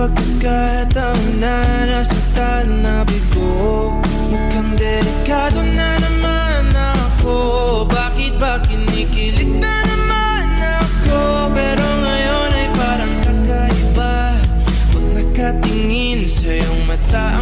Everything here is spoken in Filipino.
pagkakataon na nasaktan na bigo. Mukhang delikado na naman ako. Bakit ba kinikilig na naman ako? Pero ngayon ay parang kakaiba pag nakatingin sa iyong mata.